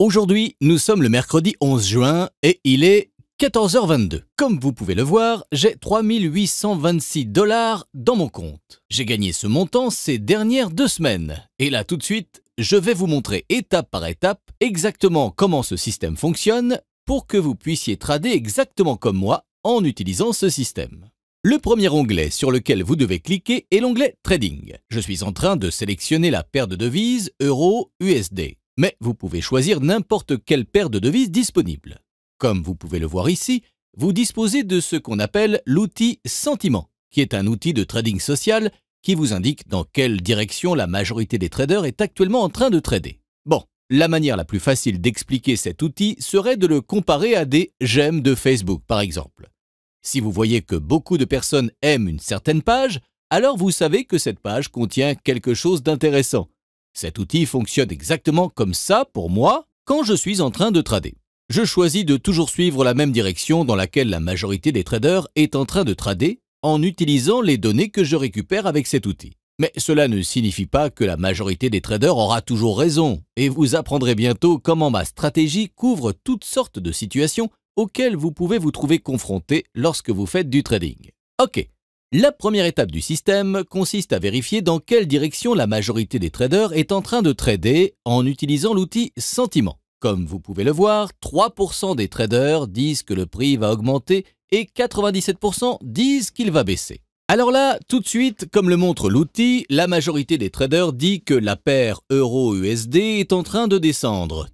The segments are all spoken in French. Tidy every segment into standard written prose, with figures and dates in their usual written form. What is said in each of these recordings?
Aujourd'hui, nous sommes le mercredi 11 juin et il est 14h22. Comme vous pouvez le voir, j'ai 3826 $ dans mon compte. J'ai gagné ce montant ces dernières 2 semaines. Et là, tout de suite, je vais vous montrer étape par étape exactement comment ce système fonctionne pour que vous puissiez trader exactement comme moi en utilisant ce système. Le premier onglet sur lequel vous devez cliquer est l'onglet Trading. Je suis en train de sélectionner la paire de devises euro-USD. Mais vous pouvez choisir n'importe quelle paire de devises disponible. Comme vous pouvez le voir ici, vous disposez de ce qu'on appelle l'outil Sentiment, qui est un outil de trading social qui vous indique dans quelle direction la majorité des traders est actuellement en train de trader. Bon, la manière la plus facile d'expliquer cet outil serait de le comparer à des j'aime de Facebook, par exemple. Si vous voyez que beaucoup de personnes aiment une certaine page, alors vous savez que cette page contient quelque chose d'intéressant. Cet outil fonctionne exactement comme ça pour moi quand je suis en train de trader. Je choisis de toujours suivre la même direction dans laquelle la majorité des traders est en train de trader en utilisant les données que je récupère avec cet outil. Mais cela ne signifie pas que la majorité des traders aura toujours raison et vous apprendrez bientôt comment ma stratégie couvre toutes sortes de situations auxquelles vous pouvez vous trouver confronté lorsque vous faites du trading. Ok. La première étape du système consiste à vérifier dans quelle direction la majorité des traders est en train de trader en utilisant l'outil Sentiment. Comme vous pouvez le voir, 3% des traders disent que le prix va augmenter et 97% disent qu'il va baisser. Alors là, tout de suite, comme le montre l'outil, la majorité des traders dit que la paire euro-USD est en train de descendre.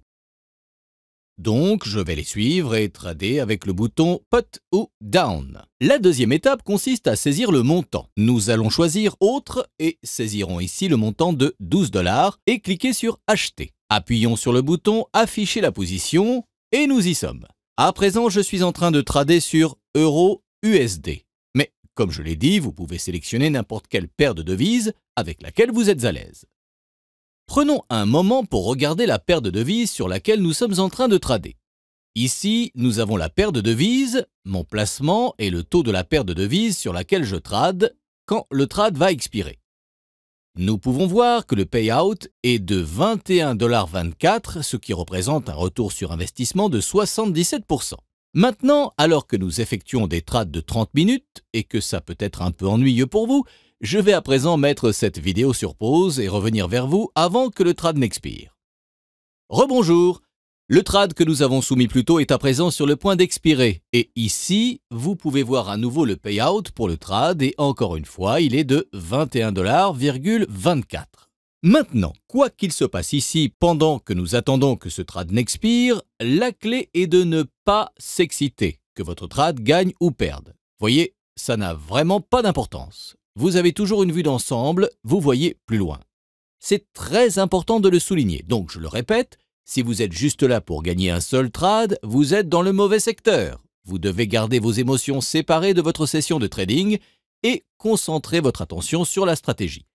Donc, je vais les suivre et trader avec le bouton Pot ou Down. La deuxième étape consiste à saisir le montant. Nous allons choisir Autre et saisirons ici le montant de 12 $ et cliquer sur Acheter. Appuyons sur le bouton Afficher la position et nous y sommes. À présent, je suis en train de trader sur Euro-USD. Mais comme je l'ai dit, vous pouvez sélectionner n'importe quelle paire de devises avec laquelle vous êtes à l'aise. Prenons un moment pour regarder la paire de devises sur laquelle nous sommes en train de trader. Ici, nous avons la paire de devises, mon placement et le taux de la paire de devises sur laquelle je trade quand le trade va expirer. Nous pouvons voir que le payout est de 21,24 $, ce qui représente un retour sur investissement de 77%. Maintenant, alors que nous effectuons des trades de 30 minutes et que ça peut être un peu ennuyeux pour vous, je vais à présent mettre cette vidéo sur pause et revenir vers vous avant que le trade n'expire. Rebonjour! Le trade que nous avons soumis plus tôt est à présent sur le point d'expirer. Et ici, vous pouvez voir à nouveau le payout pour le trade et encore une fois, il est de 21,24 $. Maintenant, quoi qu'il se passe ici pendant que nous attendons que ce trade n'expire, la clé est de ne pas s'exciter, que votre trade gagne ou perde. Voyez, ça n'a vraiment pas d'importance. Vous avez toujours une vue d'ensemble, vous voyez plus loin. C'est très important de le souligner, donc je le répète, si vous êtes juste là pour gagner un seul trade, vous êtes dans le mauvais secteur. Vous devez garder vos émotions séparées de votre session de trading et concentrer votre attention sur la stratégie.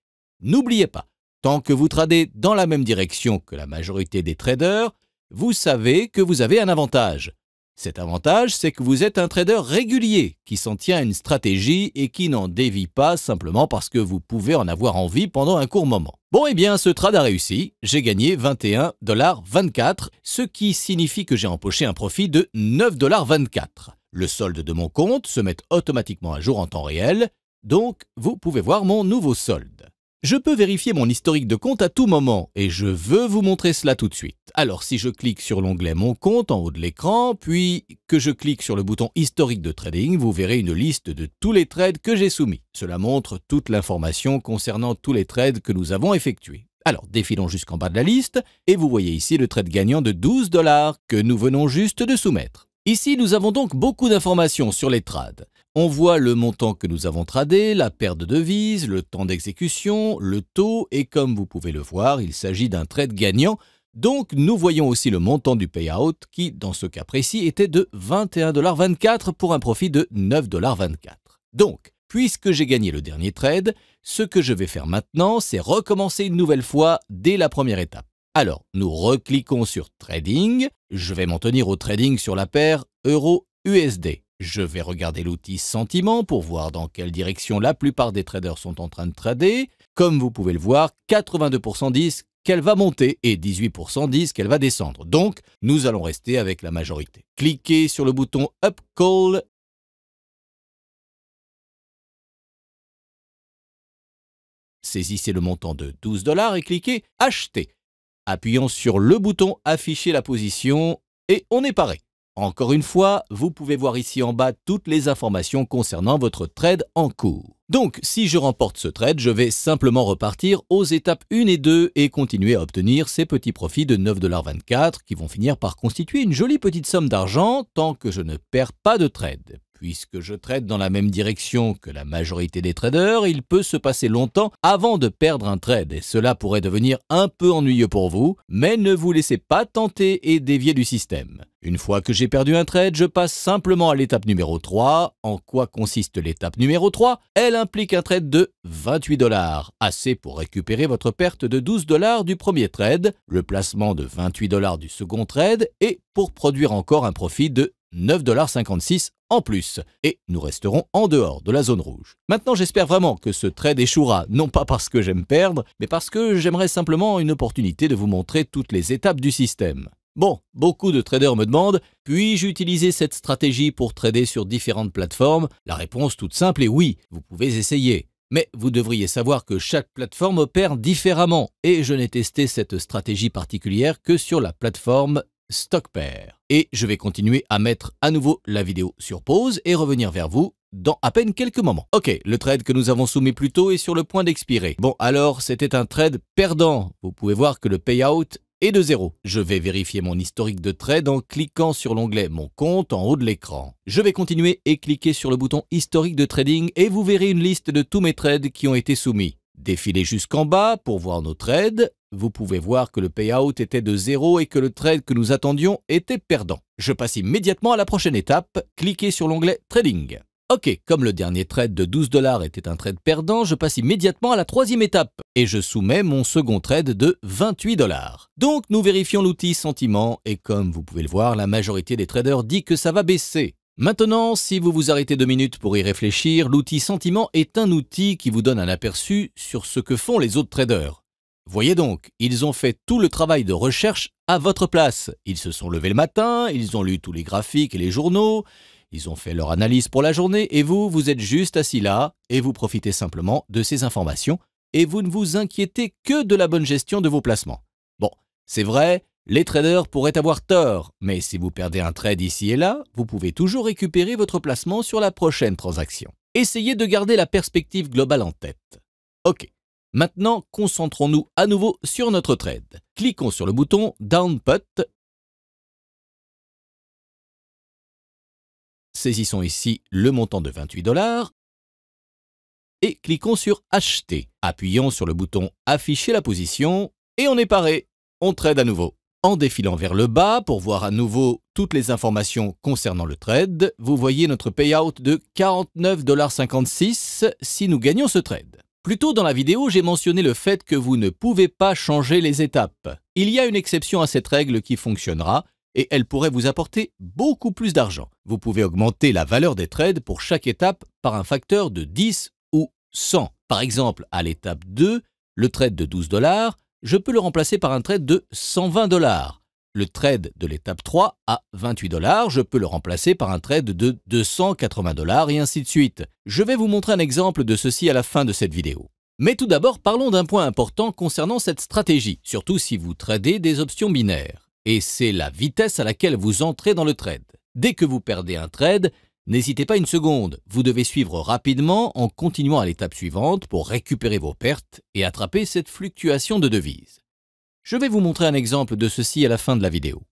N'oubliez pas, tant que vous tradez dans la même direction que la majorité des traders, vous savez que vous avez un avantage. Cet avantage, c'est que vous êtes un trader régulier qui s'en tient à une stratégie et qui n'en dévie pas simplement parce que vous pouvez en avoir envie pendant un court moment. Bon, eh bien, ce trade a réussi. J'ai gagné 21,24 $, ce qui signifie que j'ai empoché un profit de 9,24 $. Le solde de mon compte se met automatiquement à jour en temps réel, donc vous pouvez voir mon nouveau solde. Je peux vérifier mon historique de compte à tout moment et je veux vous montrer cela tout de suite. Alors si je clique sur l'onglet Mon compte en haut de l'écran, puis que je clique sur le bouton Historique de trading, vous verrez une liste de tous les trades que j'ai soumis. Cela montre toute l'information concernant tous les trades que nous avons effectués. Alors défilons jusqu'en bas de la liste et vous voyez ici le trade gagnant de 12 $ que nous venons juste de soumettre. Ici, nous avons donc beaucoup d'informations sur les trades. On voit le montant que nous avons tradé, la paire de devises, le temps d'exécution, le taux et comme vous pouvez le voir, il s'agit d'un trade gagnant. Donc, nous voyons aussi le montant du payout qui, dans ce cas précis, était de 21,24 $ pour un profit de 9,24 $. Donc, puisque j'ai gagné le dernier trade, ce que je vais faire maintenant, c'est recommencer une nouvelle fois dès la première étape. Alors, nous recliquons sur Trading. Je vais m'en tenir au trading sur la paire Euro-USD. Je vais regarder l'outil Sentiment pour voir dans quelle direction la plupart des traders sont en train de trader. Comme vous pouvez le voir, 82% disent qu'elle va monter et 18% disent qu'elle va descendre. Donc, nous allons rester avec la majorité. Cliquez sur le bouton Up Call. Saisissez le montant de 12 $ et cliquez Acheter. Appuyons sur le bouton Afficher la position et on est paré. Encore une fois, vous pouvez voir ici en bas toutes les informations concernant votre trade en cours. Donc, si je remporte ce trade, je vais simplement repartir aux étapes 1 et 2 et continuer à obtenir ces petits profits de 9,24 $ qui vont finir par constituer une jolie petite somme d'argent tant que je ne perds pas de trade. Puisque je trade dans la même direction que la majorité des traders, il peut se passer longtemps avant de perdre un trade et cela pourrait devenir un peu ennuyeux pour vous, mais ne vous laissez pas tenter et dévier du système. Une fois que j'ai perdu un trade, je passe simplement à l'étape numéro 3. En quoi consiste l'étape numéro 3? Elle implique un trade de 28 $, assez pour récupérer votre perte de 12 $ du premier trade, le placement de 28 $ du second trade et pour produire encore un profit de 9,56 $ en plus, et nous resterons en dehors de la zone rouge. Maintenant, j'espère vraiment que ce trade échouera, non pas parce que j'aime perdre, mais parce que j'aimerais simplement une opportunité de vous montrer toutes les étapes du système. Bon, beaucoup de traders me demandent, puis-je utiliser cette stratégie pour trader sur différentes plateformes? La réponse toute simple est oui, vous pouvez essayer. Mais vous devriez savoir que chaque plateforme opère différemment, et je n'ai testé cette stratégie particulière que sur la plateforme StockPair. Et je vais continuer à mettre à nouveau la vidéo sur pause et revenir vers vous dans à peine quelques moments. Ok, le trade que nous avons soumis plus tôt est sur le point d'expirer. Bon, alors c'était un trade perdant. Vous pouvez voir que le payout est de 0. Je vais vérifier mon historique de trade en cliquant sur l'onglet Mon compte en haut de l'écran. Je vais continuer et cliquer sur le bouton Historique de trading et vous verrez une liste de tous mes trades qui ont été soumis. Défilez jusqu'en bas pour voir nos trades. Vous pouvez voir que le payout était de 0 et que le trade que nous attendions était perdant. Je passe immédiatement à la prochaine étape. Cliquez sur l'onglet Trading. Ok, comme le dernier trade de 12 $ était un trade perdant, je passe immédiatement à la troisième étape et je soumets mon second trade de 28 $. Donc nous vérifions l'outil sentiment et comme vous pouvez le voir, la majorité des traders dit que ça va baisser. Maintenant, si vous vous arrêtez 2 minutes pour y réfléchir, l'outil sentiment est un outil qui vous donne un aperçu sur ce que font les autres traders. Voyez donc, ils ont fait tout le travail de recherche à votre place. Ils se sont levés le matin, ils ont lu tous les graphiques et les journaux, ils ont fait leur analyse pour la journée et vous êtes juste assis là et vous profitez simplement de ces informations et vous ne vous inquiétez que de la bonne gestion de vos placements. Bon, c'est vrai, les traders pourraient avoir tort, mais si vous perdez un trade ici et là, vous pouvez toujours récupérer votre placement sur la prochaine transaction. Essayez de garder la perspective globale en tête. Ok. Maintenant, concentrons-nous à nouveau sur notre trade. Cliquons sur le bouton Down Put. Saisissons ici le montant de 28 $ et cliquons sur Acheter. Appuyons sur le bouton Afficher la position et on est paré. On trade à nouveau. En défilant vers le bas pour voir à nouveau toutes les informations concernant le trade, vous voyez notre payout de 49,56 $ si nous gagnons ce trade. Plus tôt dans la vidéo, j'ai mentionné le fait que vous ne pouvez pas changer les étapes. Il y a une exception à cette règle qui fonctionnera et elle pourrait vous apporter beaucoup plus d'argent. Vous pouvez augmenter la valeur des trades pour chaque étape par un facteur de 10 ou 100. Par exemple, à l'étape 2, le trade de 12 $, je peux le remplacer par un trade de 120 $. Le trade de l'étape 3 à 28 $, je peux le remplacer par un trade de 280 $ et ainsi de suite. Je vais vous montrer un exemple de ceci à la fin de cette vidéo. Mais tout d'abord, parlons d'un point important concernant cette stratégie, surtout si vous tradez des options binaires. Et c'est la vitesse à laquelle vous entrez dans le trade. Dès que vous perdez un trade, n'hésitez pas une seconde. Vous devez suivre rapidement en continuant à l'étape suivante pour récupérer vos pertes et attraper cette fluctuation de devise. Je vais vous montrer un exemple de ceci à la fin de la vidéo.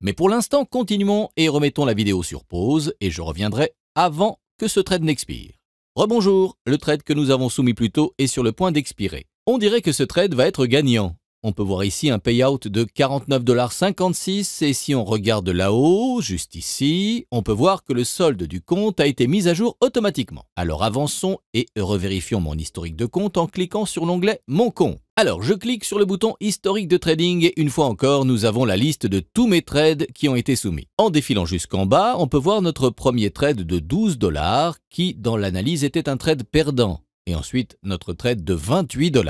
Mais pour l'instant, continuons et remettons la vidéo sur pause et je reviendrai avant que ce trade n'expire. Rebonjour, le trade que nous avons soumis plus tôt est sur le point d'expirer. On dirait que ce trade va être gagnant. On peut voir ici un payout de 49,56 $ et si on regarde là-haut, juste ici, on peut voir que le solde du compte a été mis à jour automatiquement. Alors avançons et revérifions mon historique de compte en cliquant sur l'onglet Mon compte. Alors je clique sur le bouton Historique de trading et une fois encore, nous avons la liste de tous mes trades qui ont été soumis. En défilant jusqu'en bas, on peut voir notre premier trade de 12 $ qui, dans l'analyse, était un trade perdant. Et ensuite, notre trade de 28 $.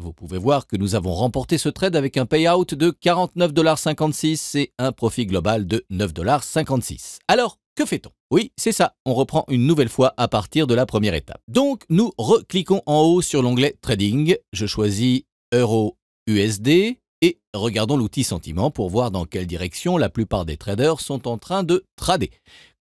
Vous pouvez voir que nous avons remporté ce trade avec un payout de 49,56 $ et un profit global de 9,56 $. Alors, que fait-on? Oui, c'est ça, on reprend une nouvelle fois à partir de la première étape. Donc, nous recliquons en haut sur l'onglet Trading. Je choisis Euro USD et regardons l'outil Sentiment pour voir dans quelle direction la plupart des traders sont en train de trader.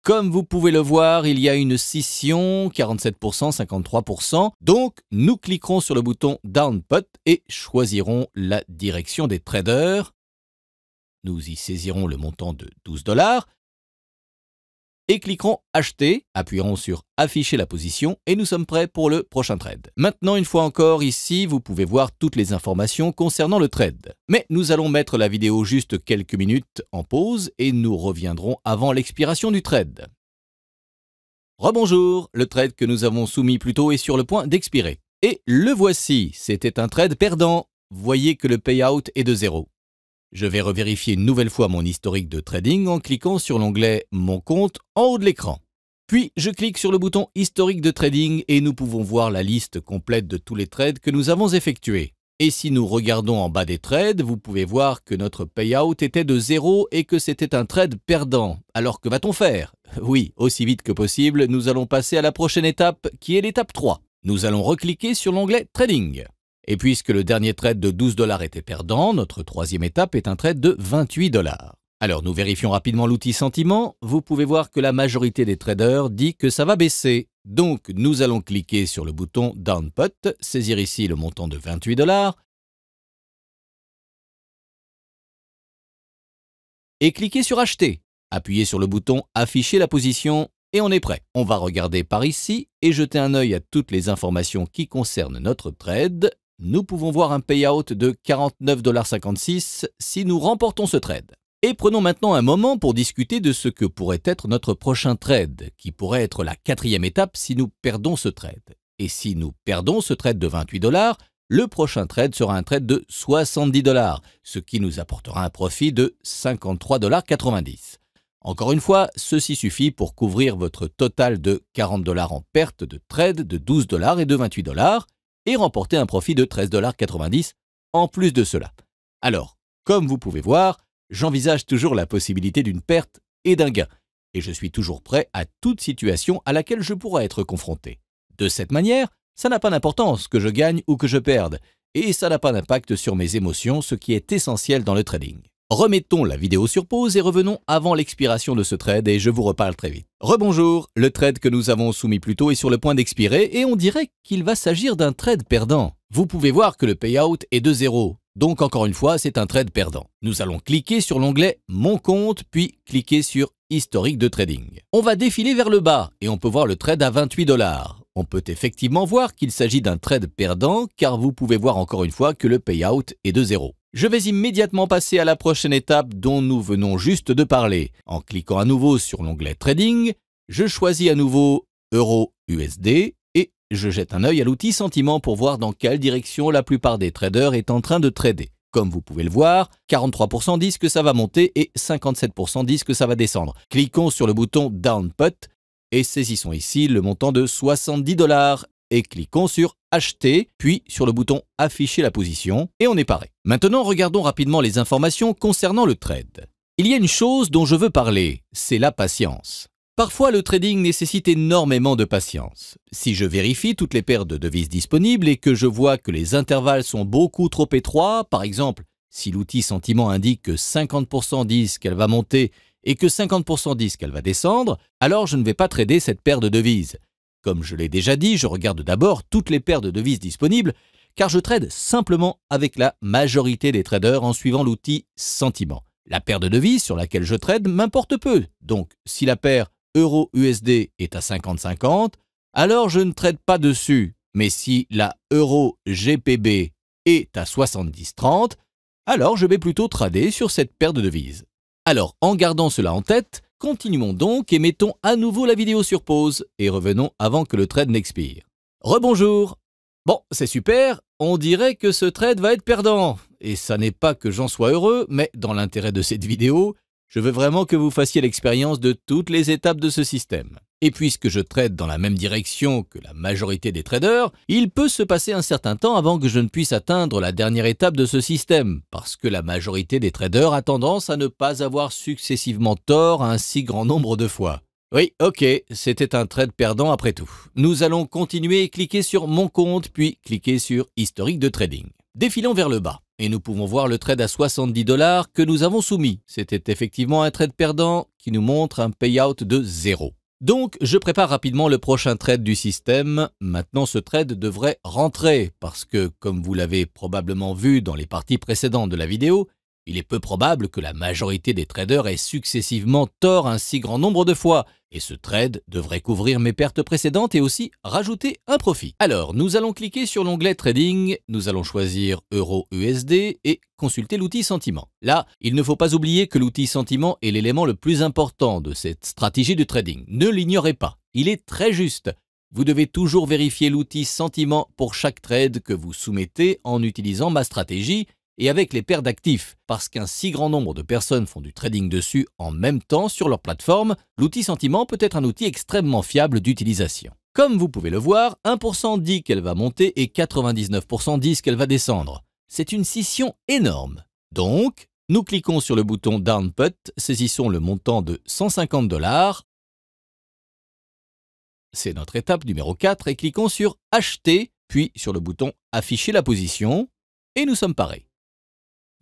Comme vous pouvez le voir, il y a une scission, 47%, 53%. Donc, nous cliquerons sur le bouton Down Pot et choisirons la direction des traders. Nous y saisirons le montant de 12 $ et cliquerons Acheter, appuyerons sur Afficher la position et nous sommes prêts pour le prochain trade. Maintenant, une fois encore, ici, vous pouvez voir toutes les informations concernant le trade. Mais nous allons mettre la vidéo juste quelques minutes en pause et nous reviendrons avant l'expiration du trade. Rebonjour, le trade que nous avons soumis plus tôt est sur le point d'expirer. Et le voici, c'était un trade perdant. Voyez que le payout est de 0. Je vais revérifier une nouvelle fois mon historique de trading en cliquant sur l'onglet Mon compte en haut de l'écran. Puis, je clique sur le bouton Historique de trading et nous pouvons voir la liste complète de tous les trades que nous avons effectués. Et si nous regardons en bas des trades, vous pouvez voir que notre payout était de 0 et que c'était un trade perdant. Alors que va-t-on faire? Oui, aussi vite que possible, nous allons passer à la prochaine étape qui est l'étape 3. Nous allons recliquer sur l'onglet Trading. Et puisque le dernier trade de 12 $ était perdant, notre troisième étape est un trade de 28 $. Alors nous vérifions rapidement l'outil Sentiment. Vous pouvez voir que la majorité des traders dit que ça va baisser. Donc nous allons cliquer sur le bouton Down Pot, saisir ici le montant de 28 $ et cliquer sur Acheter. Appuyez sur le bouton Afficher la position et on est prêt. On va regarder par ici et jeter un œil à toutes les informations qui concernent notre trade. Nous pouvons voir un payout de 49,56 $ si nous remportons ce trade. Et prenons maintenant un moment pour discuter de ce que pourrait être notre prochain trade, qui pourrait être la quatrième étape si nous perdons ce trade. Et si nous perdons ce trade de 28 $, le prochain trade sera un trade de 70 $, ce qui nous apportera un profit de 53,90 $. Encore une fois, ceci suffit pour couvrir votre total de 40 $ en perte de trade de 12 $ et de 28 $ et remporter un profit de 13,90 $ en plus de cela. Alors, comme vous pouvez voir, j'envisage toujours la possibilité d'une perte et d'un gain, et je suis toujours prêt à toute situation à laquelle je pourrais être confronté. De cette manière, ça n'a pas d'importance que je gagne ou que je perde, et ça n'a pas d'impact sur mes émotions, ce qui est essentiel dans le trading. Remettons la vidéo sur pause et revenons avant l'expiration de ce trade et je vous reparle très vite. Rebonjour, le trade que nous avons soumis plus tôt est sur le point d'expirer et on dirait qu'il va s'agir d'un trade perdant. Vous pouvez voir que le payout est de 0, donc encore une fois c'est un trade perdant. Nous allons cliquer sur l'onglet Mon compte puis cliquer sur Historique de trading. On va défiler vers le bas et on peut voir le trade à 28 $. On peut effectivement voir qu'il s'agit d'un trade perdant car vous pouvez voir encore une fois que le payout est de 0. Je vais immédiatement passer à la prochaine étape dont nous venons juste de parler. En cliquant à nouveau sur l'onglet Trading, je choisis à nouveau Euro USD et je jette un œil à l'outil Sentiment pour voir dans quelle direction la plupart des traders est en train de trader. Comme vous pouvez le voir, 43% disent que ça va monter et 57% disent que ça va descendre. Cliquons sur le bouton Down Pot et saisissons ici le montant de 70 $ et cliquons sur Acheter, puis sur le bouton Afficher la position et on est paré. Maintenant, regardons rapidement les informations concernant le trade. Il y a une chose dont je veux parler, c'est la patience. Parfois, le trading nécessite énormément de patience. Si je vérifie toutes les paires de devises disponibles et que je vois que les intervalles sont beaucoup trop étroits, par exemple, si l'outil Sentiment indique que 50% disent qu'elle va monter et que 50% disent qu'elle va descendre, alors je ne vais pas trader cette paire de devises. Comme je l'ai déjà dit, je regarde d'abord toutes les paires de devises disponibles car je trade simplement avec la majorité des traders en suivant l'outil Sentiment. La paire de devises sur laquelle je trade m'importe peu. Donc, si la paire Euro-USD est à 50-50, alors je ne trade pas dessus. Mais si la Euro-GPB est à 70-30, alors je vais plutôt trader sur cette paire de devises. Alors, en gardant cela en tête, continuons donc et mettons à nouveau la vidéo sur pause et revenons avant que le trade n'expire. Rebonjour! Bon, c'est super, on dirait que ce trade va être perdant. Et ça n'est pas que j'en sois heureux, mais dans l'intérêt de cette vidéo, je veux vraiment que vous fassiez l'expérience de toutes les étapes de ce système. Et puisque je trade dans la même direction que la majorité des traders, il peut se passer un certain temps avant que je ne puisse atteindre la dernière étape de ce système, parce que la majorité des traders a tendance à ne pas avoir successivement tort un si grand nombre de fois. Oui, ok, c'était un trade perdant après tout. Nous allons continuer et cliquer sur Mon compte, puis cliquer sur Historique de trading. Défilons vers le bas, et nous pouvons voir le trade à 70 $ que nous avons soumis. C'était effectivement un trade perdant qui nous montre un payout de 0. Donc, je prépare rapidement le prochain trade du système. Maintenant, ce trade devrait rentrer parce que, comme vous l'avez probablement vu dans les parties précédentes de la vidéo, il est peu probable que la majorité des traders aient successivement tort un si grand nombre de fois, et ce trade devrait couvrir mes pertes précédentes et aussi rajouter un profit. Alors, nous allons cliquer sur l'onglet Trading, nous allons choisir Euro-USD et consulter l'outil Sentiment. Là, il ne faut pas oublier que l'outil Sentiment est l'élément le plus important de cette stratégie de trading. Ne l'ignorez pas, il est très juste. Vous devez toujours vérifier l'outil Sentiment pour chaque trade que vous soumettez en utilisant ma stratégie et avec les paires d'actifs, parce qu'un si grand nombre de personnes font du trading dessus en même temps sur leur plateforme, l'outil Sentiment peut être un outil extrêmement fiable d'utilisation. Comme vous pouvez le voir, 1% dit qu'elle va monter et 99% disent qu'elle va descendre. C'est une scission énorme. Donc, nous cliquons sur le bouton Down Put, saisissons le montant de 150 $. C'est notre étape numéro 4 et cliquons sur Acheter, puis sur le bouton Afficher la position et nous sommes parés.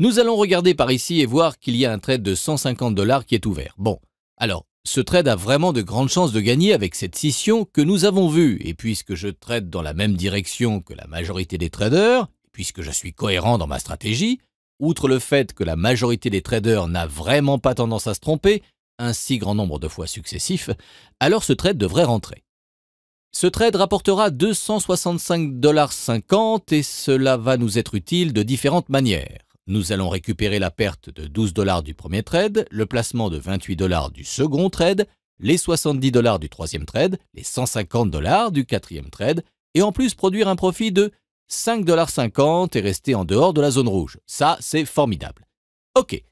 Nous allons regarder par ici et voir qu'il y a un trade de 150 $ qui est ouvert. Bon, alors, ce trade a vraiment de grandes chances de gagner avec cette scission que nous avons vue. Et puisque je trade dans la même direction que la majorité des traders, puisque je suis cohérent dans ma stratégie, outre le fait que la majorité des traders n'a vraiment pas tendance à se tromper, un si grand nombre de fois successifs, alors ce trade devrait rentrer. Ce trade rapportera 265,50 $ et cela va nous être utile de différentes manières. Nous allons récupérer la perte de 12 $ du premier trade, le placement de 28 $ du second trade, les 70 $ du troisième trade, les 150 $ du quatrième trade, et en plus produire un profit de 5,50 $ et rester en dehors de la zone rouge. Ça, c'est formidable. Ok,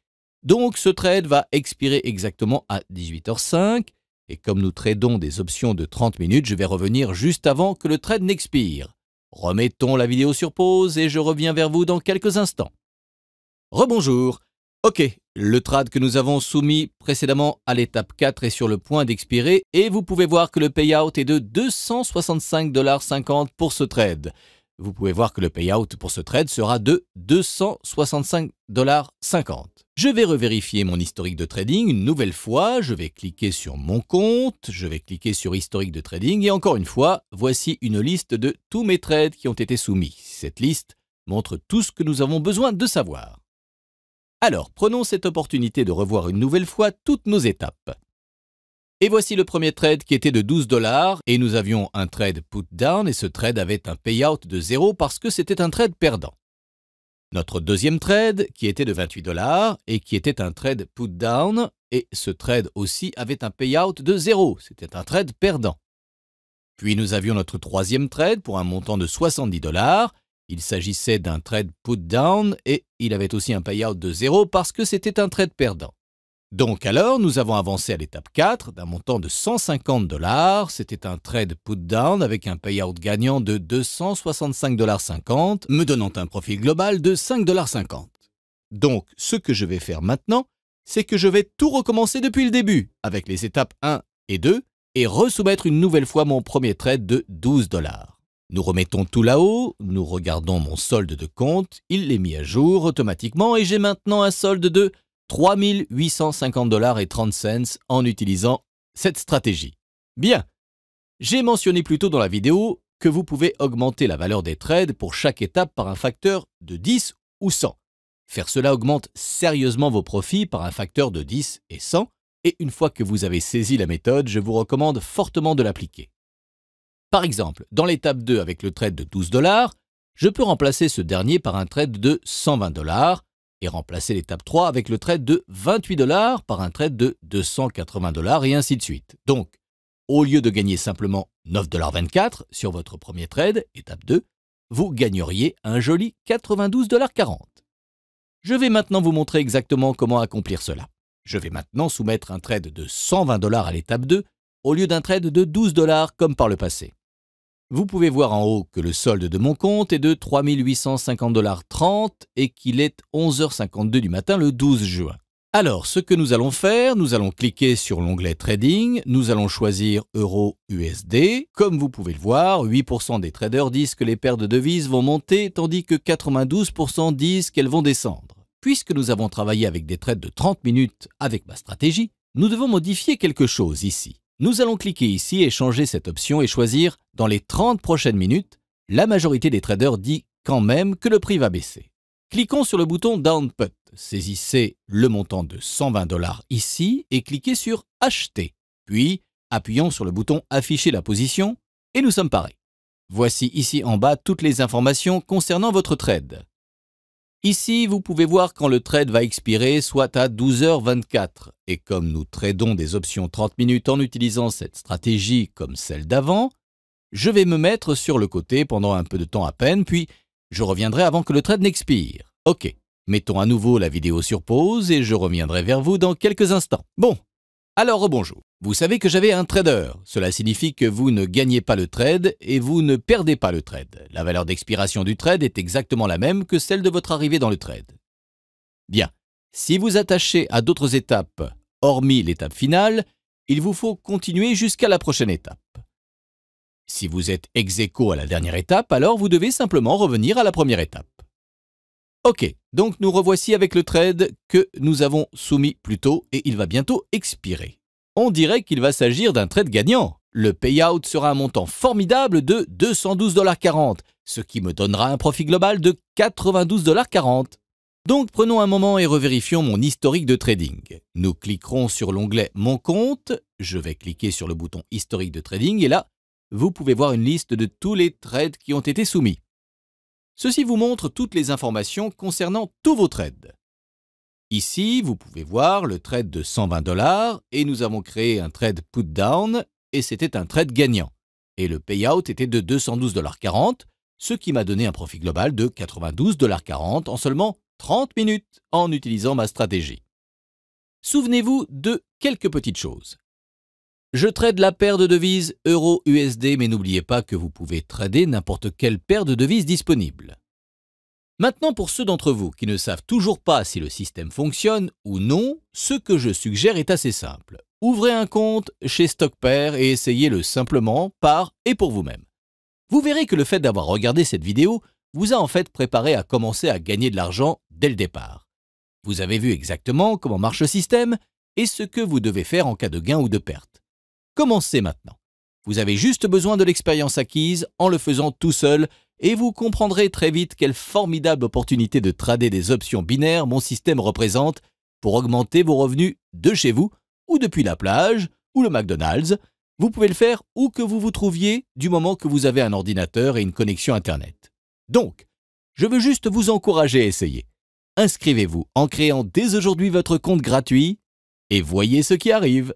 donc ce trade va expirer exactement à 18h05, et comme nous tradons des options de 30 minutes, je vais revenir juste avant que le trade n'expire. Remettons la vidéo sur pause et je reviens vers vous dans quelques instants. Rebonjour. Ok, le trade que nous avons soumis précédemment à l'étape 4 est sur le point d'expirer et vous pouvez voir que le payout est de 265,50 $ pour ce trade. Vous pouvez voir que le payout pour ce trade sera de 265,50 $. Je vais revérifier mon historique de trading une nouvelle fois. Je vais cliquer sur mon compte, je vais cliquer sur historique de trading et encore une fois, voici une liste de tous mes trades qui ont été soumis. Cette liste montre tout ce que nous avons besoin de savoir. Alors, prenons cette opportunité de revoir une nouvelle fois toutes nos étapes. Et voici le premier trade qui était de 12 $ et nous avions un trade put down et ce trade avait un payout de 0 parce que c'était un trade perdant. Notre deuxième trade qui était de 28 $ et qui était un trade put down et ce trade aussi avait un payout de 0, c'était un trade perdant. Puis nous avions notre troisième trade pour un montant de 70 $. Il s'agissait d'un trade put down et il avait aussi un payout de 0 parce que c'était un trade perdant. Donc alors, nous avons avancé à l'étape 4 d'un montant de 150 $. C'était un trade put down avec un payout gagnant de 265,50 $, me donnant un profit global de 5,50 $. Donc, ce que je vais faire maintenant, c'est que je vais tout recommencer depuis le début avec les étapes 1 et 2 et resoumettre une nouvelle fois mon premier trade de 12 $. Nous remettons tout là-haut, nous regardons mon solde de compte, il est mis à jour automatiquement et j'ai maintenant un solde de 3 850,30 $ en utilisant cette stratégie. Bien, j'ai mentionné plus tôt dans la vidéo que vous pouvez augmenter la valeur des trades pour chaque étape par un facteur de 10 ou 100. Faire cela augmente sérieusement vos profits par un facteur de 10 et 100 et une fois que vous avez saisi la méthode, je vous recommande fortement de l'appliquer. Par exemple, dans l'étape 2 avec le trade de 12 $, je peux remplacer ce dernier par un trade de 120 $ et remplacer l'étape 3 avec le trade de 28 $ par un trade de 280 $ et ainsi de suite. Donc, au lieu de gagner simplement 9,24 $ sur votre premier trade, étape 2, vous gagneriez un joli 92,40 $. Je vais maintenant vous montrer exactement comment accomplir cela. Je vais maintenant soumettre un trade de 120 $ à l'étape 2 au lieu d'un trade de 12 $ comme par le passé. Vous pouvez voir en haut que le solde de mon compte est de 3 850,30 $ et qu'il est 11h52 du matin le 12 juin. Alors, ce que nous allons faire, nous allons cliquer sur l'onglet Trading, nous allons choisir Euro-USD. Comme vous pouvez le voir, 8% des traders disent que les paires de devises vont monter, tandis que 92% disent qu'elles vont descendre. Puisque nous avons travaillé avec des trades de 30 minutes avec ma stratégie, nous devons modifier quelque chose ici. Nous allons cliquer ici et changer cette option et choisir « Dans les 30 prochaines minutes », la majorité des traders dit quand même que le prix va baisser. Cliquons sur le bouton Down Put. Saisissez le montant de 120 $ ici et cliquez sur Acheter. Puis, appuyons sur le bouton Afficher la position et nous sommes parés. Voici ici en bas toutes les informations concernant votre trade. Ici, vous pouvez voir quand le trade va expirer, soit à 12h24. Et comme nous tradons des options 30 minutes en utilisant cette stratégie comme celle d'avant, je vais me mettre sur le côté pendant un peu de temps à peine, puis je reviendrai avant que le trade n'expire. Ok, mettons à nouveau la vidéo sur pause et je reviendrai vers vous dans quelques instants. Bon, alors rebonjour. Vous savez que j'avais un trader. Cela signifie que vous ne gagnez pas le trade et vous ne perdez pas le trade. La valeur d'expiration du trade est exactement la même que celle de votre arrivée dans le trade. Bien, si vous attachez à d'autres étapes, hormis l'étape finale, il vous faut continuer jusqu'à la prochaine étape. Si vous êtes ex-aequo à la dernière étape, alors vous devez simplement revenir à la première étape. Ok, donc nous revoici avec le trade que nous avons soumis plus tôt et il va bientôt expirer. On dirait qu'il va s'agir d'un trade gagnant. Le payout sera un montant formidable de 212,40 $, ce qui me donnera un profit global de 92,40 $. Donc prenons un moment et revérifions mon historique de trading. Nous cliquerons sur l'onglet Mon compte, je vais cliquer sur le bouton Historique de trading et là, vous pouvez voir une liste de tous les trades qui ont été soumis. Ceci vous montre toutes les informations concernant tous vos trades. Ici, vous pouvez voir le trade de 120 $ et nous avons créé un trade put down et c'était un trade gagnant. Et le payout était de 212,40 $, ce qui m'a donné un profit global de 92,40 $ en seulement 30 minutes en utilisant ma stratégie. Souvenez-vous de quelques petites choses. Je trade la paire de devises Euro-USD, mais n'oubliez pas que vous pouvez trader n'importe quelle paire de devises disponible. Maintenant, pour ceux d'entre vous qui ne savent toujours pas si le système fonctionne ou non, ce que je suggère est assez simple. Ouvrez un compte chez StockPair et essayez-le simplement par et pour vous-même. Vous verrez que le fait d'avoir regardé cette vidéo vous a en fait préparé à commencer à gagner de l'argent dès le départ. Vous avez vu exactement comment marche le système et ce que vous devez faire en cas de gain ou de perte. Commencez maintenant. Vous avez juste besoin de l'expérience acquise en le faisant tout seul et vous comprendrez très vite quelle formidable opportunité de trader des options binaires mon système représente pour augmenter vos revenus de chez vous ou depuis la plage ou le McDonald's. Vous pouvez le faire où que vous vous trouviez du moment que vous avez un ordinateur et une connexion Internet. Donc, je veux juste vous encourager à essayer. Inscrivez-vous en créant dès aujourd'hui votre compte gratuit et voyez ce qui arrive.